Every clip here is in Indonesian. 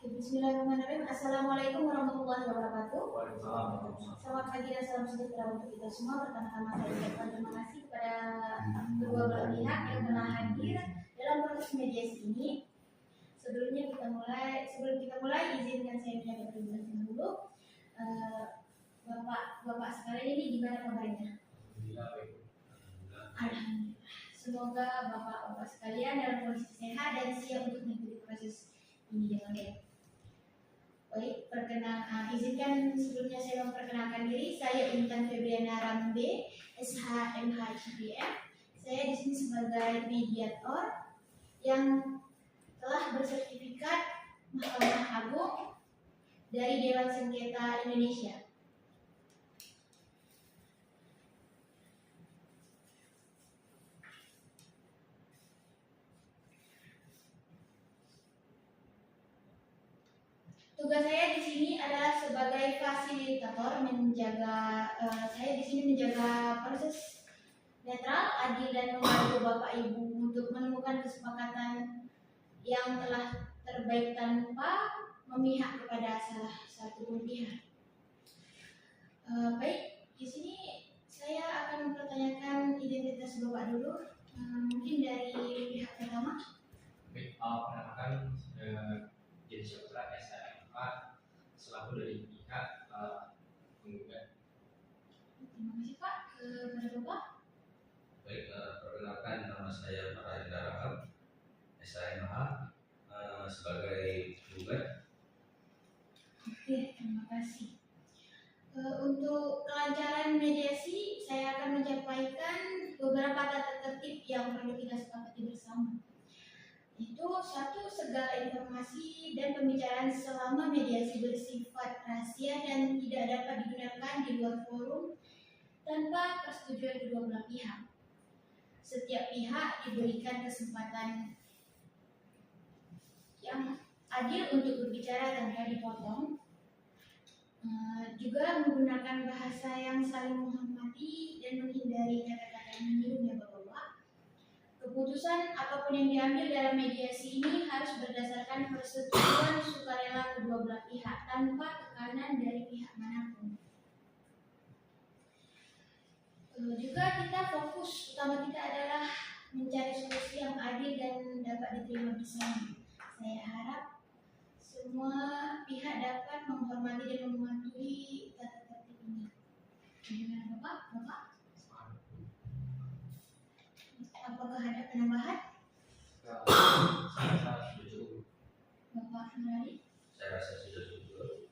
Bismillahirrahmanirrahim. Assalamualaikum warahmatullahi wabarakatuh. Waalaikumsalam. Selamat pagi dan salam sejahtera untuk kita semua. Pertama-tama saya ucapkan terima kasih kepada kedua belah pihak yang telah hadir dalam proses mediasi ini. Sebelum kita mulai, izinkan saya menyampaikan terima kasih dulu. Bapak sekalian, ini gimana kabarnya? Alhamdulillah. Semoga bapak sekalian dalam kondisi sehat dan siap untuk mengikuti proses ini dengan baik. Baik, izinkan sebelumnya saya memperkenalkan diri. Saya Intan Febriana Rambe, SH MH CPM. Saya di sini sebagai mediator yang telah bersertifikat Mahkamah Agung dari Dewan Sengketa Indonesia. Tugas saya di sini adalah sebagai fasilitator, saya di sini menjaga proses netral, adil dan membantu Bapak Ibu untuk menemukan kesepakatan yang telah terbaik tanpa memihak kepada salah satu pihak. Baik, di sini saya akan mempertanyakan identitas Bapak dulu. Mungkin dari pihak pertama. Baik, perkenalkan jadi saudara SHMH selaku dari pihak penggugat. Terima kasih Pak. Kepada Bapak. Baik, perkenalkan nama saya Farhan Rahab, SHMH sebagai penggugat. Oke, terima kasih. Untuk kelancaran mediasi, saya akan menyampaikan beberapa tata tertib yang perlu kita sepakati bersama. Itu satu, segala informasi dan pembicaraan selama mediasi bersifat rahasia dan tidak dapat digunakan di luar forum tanpa persetujuan kedua belah pihak. Setiap pihak diberikan kesempatan yang adil untuk berbicara tanpa dipotong. Juga menggunakan bahasa yang saling menghormati dan menghindari kata-kata yang menyinggung, ya Bapak-Bapak. Keputusan apapun yang diambil dalam mediasi ini harus berdasarkan persetujuan sukarela kedua belah pihak tanpa tekanan dari pihak manapun. Juga kita fokus utama kita adalah mencari solusi yang adil dan dapat diterima bersama. Saya harap semua pihak dapat menghormati dan mematuhi tata tertib ini. Bagaimana Bapak? Apakah ada penambahan? Saya rasa sudah cukup. Bapak Nurali? Saya rasa sudah cukup.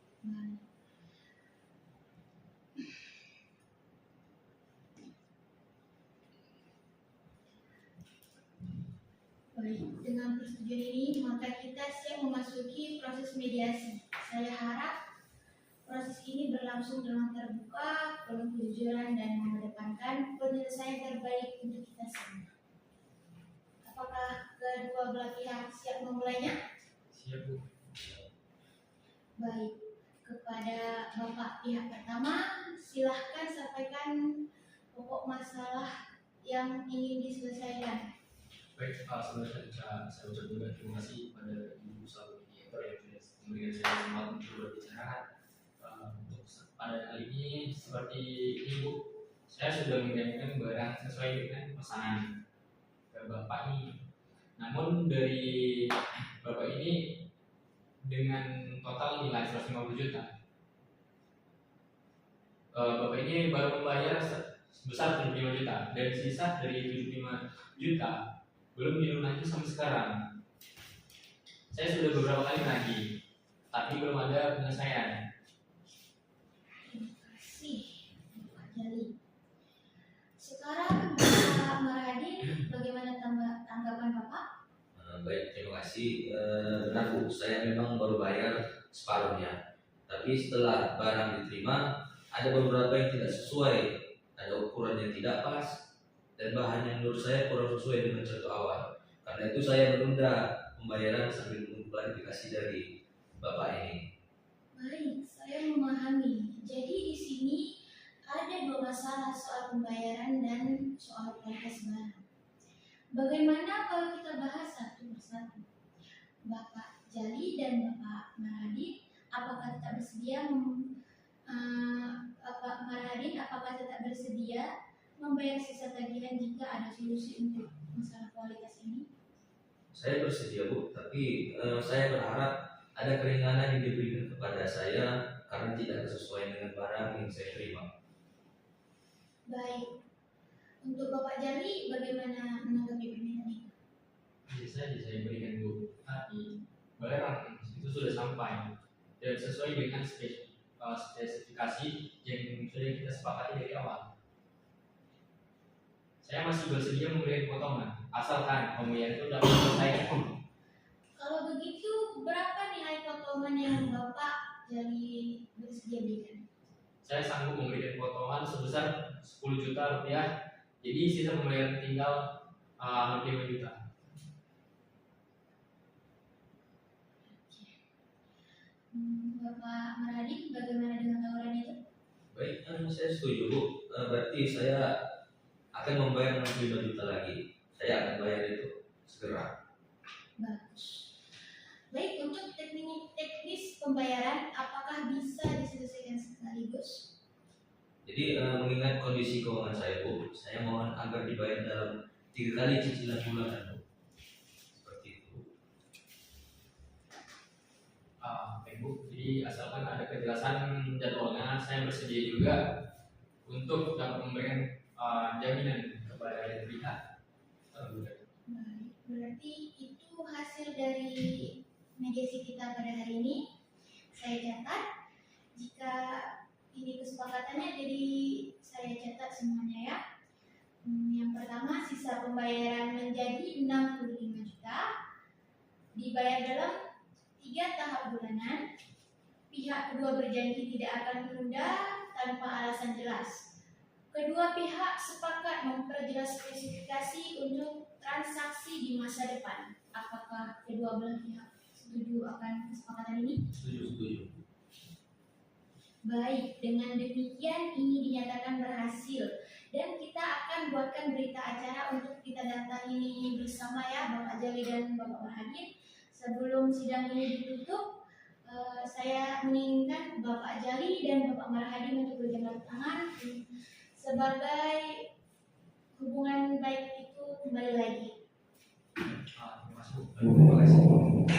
Baik, dengan persetujuan ini maka kita siap memasuki proses mediasi. Saya harap proses ini berlangsung dengan terbuka, penuh kejujuran dan mengedepankan penyelesaian terbaik untuk kita semua. Apakah kedua belah pihak siap memulainya? Siap, Bu. Baik, kepada Bapak pihak pertama, silahkan sampaikan pokok masalah yang ingin diselesaikan. Baik, sebelumnya saya ucapkan juga terima kasih kepada Ibu selaku mediator yang sudah memberikan saya kesempatan untuk berbicara. Untuk pada kali ini seperti ini Bu, saya sudah mengirimkan barang sesuai dengan pesanan ke Bapak ini. Namun dari Bapak ini dengan total nilai 150 juta, Bapak ini baru membayar sebesar 75 juta dan sisa dari 75 juta belum dilunasi sampai sekarang. Saya sudah beberapa kali menagih, tapi belum ada penyelesaian. Terima kasih, Pak Jali. Sekarang Pak Marhadi, bagaimana tanggapan Bapak? Baik, terima kasih. Benar Bu, saya memang baru bayar separuhnya. Tapi setelah barang diterima, ada beberapa yang tidak sesuai, ada ukuran yang tidak pas, dan bahan yang menurut saya kurang sesuai dengan contoh awal. Karena itu saya menunda pembayaran sambil menunggu klarifikasi dari Bapak ini. Baik, saya memahami. Jadi di sini ada dua masalah, soal pembayaran dan soal kualitas barang. Bagaimana kalau kita bahas satu persatu? Bapak Jali dan Bapak Marhadi, apakah tetap bersedia Bapak Marhadi, apakah tetap bersedia membayar sisa tagihan jika ada solusi untuk masalah kualitas ini? Saya bersedia Bu, tapi saya berharap ada keringanan yang diberikan kepada saya karena tidak sesuai dengan barang yang saya terima. Baik, untuk Bapak Jali bagaimana menanggapi permintaan ini? Bisa saya berikan Bu, tapi barang itu sudah sampai dan sesuai dengan spesifikasi yang sudah kita sepakati dari awal. Saya masih bersedia memberikan potongan, asalkan pembelian itu dapat selesai. Kalau begitu, berapa nilai potongan yang Bapak Jali bersedia berikan? Saya sanggup memberikan potongan sebesar 10 juta rupiah, jadi sisa pembayaran tinggal 65 juta. Bapak Marhadi, bagaimana dengan tawaran itu? Baik, saya setuju Bu. Berarti saya akan membayar 65 juta lagi. Saya akan bayar itu segera. Bagus. Baik, untuk teknis pembayaran, apakah bisa diselesaikan sekaligus? Jadi mengingat kondisi keuangan saya Bu, saya mohon agar dibayar dalam 3 kali cicilan bulanan Bu. Seperti itu. Baik Bu, jadi asalkan ada kejelasan jadwalnya, saya bersedia juga untuk dapat memberikan jaminan kepada yang pihak. Baik, berarti itu hasil dari mediasi kita pada hari ini. Saya catat, jika ini kesepakatannya, jadi saya catat semuanya ya. Yang pertama, sisa pembayaran menjadi 65 juta, dibayar dalam 3 tahap bulanan. Pihak kedua berjanji tidak akan menunda tanpa alasan jelas. Kedua pihak sepakat memperjelas spesifikasi untuk transaksi di masa depan. Apakah kedua belah pihak setuju akan kesepakatan ini? Setuju. Baik, dengan demikian ini dinyatakan berhasil dan kita akan buatkan berita acara untuk kita datangi bersama ya Bapak Jali dan Bapak Marhadi. Sebelum sidang ini ditutup, saya menginginkan Bapak Jali dan Bapak Marhadi untuk berjabat tangan sebagai hubungan baik itu kembali lagi. Terima kasih Bu.